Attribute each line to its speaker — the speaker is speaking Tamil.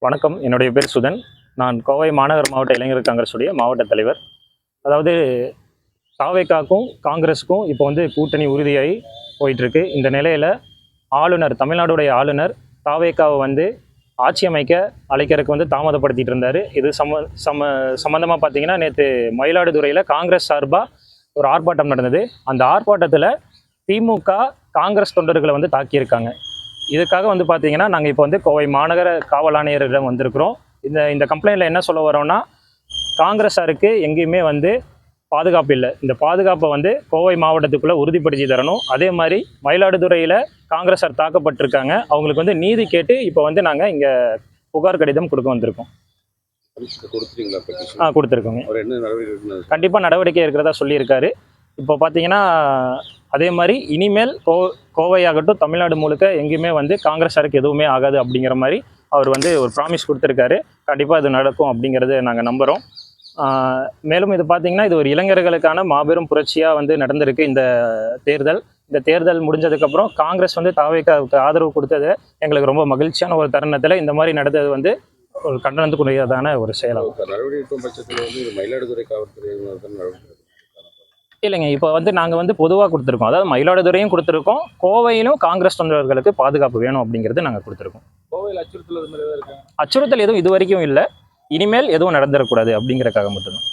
Speaker 1: வணக்கம். என்னுடைய பேர் சுதன். நான் கோவை மாநகர் மாவட்ட இளைஞர் காங்கிரஸுடைய மாவட்ட தலைவர். அதாவது தாவேகாக்கும் காங்கிரஸுக்கும் இப்போ வந்து கூட்டணி உறுதியாகி போயிட்டுருக்கு. இந்த நிலையில் ஆளுநர், தமிழ்நாடுடைய ஆளுநர் தாவேகாவை வந்து ஆட்சி அமைக்க அழைக்கிறதுக்கு வந்து தாமதப்படுத்திட்டு இருந்தார். இது சம்மந்தமாக பார்த்தீங்கன்னா, நேற்று மயிலாடுதுறையில் காங்கிரஸ் சார்பாக ஒரு ஆர்ப்பாட்டம் நடந்தது. அந்த ஆர்ப்பாட்டத்தில் திமுக காங்கிரஸ் தொண்டர்களை வந்து தாக்கியிருக்காங்க. இதுக்காக வந்து பார்த்தீங்கன்னா, நாங்கள் இப்போ வந்து கோவை மாநகர காவல் ஆணையரிடம் வந்திருக்கிறோம். இந்த கம்ப்ளைண்ட்டில் என்ன சொல்ல வரோன்னா, காங்கிரஸாருக்கு எங்கேயுமே வந்து பாதுகாப்பு இல்லை. இந்த பாதுகாப்பை வந்து கோவை மாவட்டத்துக்குள்ளே உறுதிப்படுத்தி தரணும். அதே மாதிரி மயிலாடுதுறையில் காங்கிரஸார் தாக்கப்பட்டிருக்காங்க. அவங்களுக்கு வந்து நீதி கேட்டு இப்போ வந்து நாங்கள் இங்கே புகார் கடிதம் கொடுக்க வந்திருக்கோம். கொடுத்துருக்கோங்க. கண்டிப்பாக நடவடிக்கை இருக்கிறதா சொல்லியிருக்காரு. இப்போ பார்த்தீங்கன்னா, அதே மாதிரி இனிமேல் கோவையாகட்டும் தமிழ்நாடு முழுக்க எங்கேயுமே வந்து காங்கிரஸாருக்கு எதுவுமே ஆகாது அப்படிங்கிற மாதிரி அவர் வந்து ஒரு ப்ராமிஸ் கொடுத்துருக்காரு. கண்டிப்பாக இது நடக்கும் அப்படிங்கிறது நாங்கள் நம்புகிறோம். மேலும் இது பார்த்திங்கன்னா, இது ஒரு இளைஞர்களுக்கான மாபெரும் புரட்சியாக வந்து நடந்திருக்கு இந்த தேர்தல். இந்த தேர்தல் முடிஞ்சதுக்கப்புறம் காங்கிரஸ் வந்து தாவேகாவுக்கு ஆதரவு கொடுத்தது எங்களுக்கு ரொம்ப மகிழ்ச்சியான ஒரு தருணத்தில் இந்த மாதிரி நடந்தது வந்து ஒரு கண்டனத்துக்குரியதான ஒரு செயலாகும்.
Speaker 2: மயிலாடுதுறை காவல்துறை
Speaker 1: இல்லைங்க, இப்போ வந்து நாங்கள் வந்து பொதுவாக கொடுத்துருக்கோம். அதாவது மயிலாடுதுறையும் கொடுத்துருக்கோம், கோவையிலும் காங்கிரஸ் தொண்டர்களுக்கு பாதுகாப்பு வேணும் அப்படிங்கிறது நாங்கள் கொடுத்துருக்கோம்.
Speaker 2: கோவையில் அச்சுறுத்தல்
Speaker 1: எதுவும் இது வரைக்கும் இல்லை. இனிமேல் எதுவும் நடந்துடக்கூடாது அப்படிங்கிறக்காக மட்டும்தான்.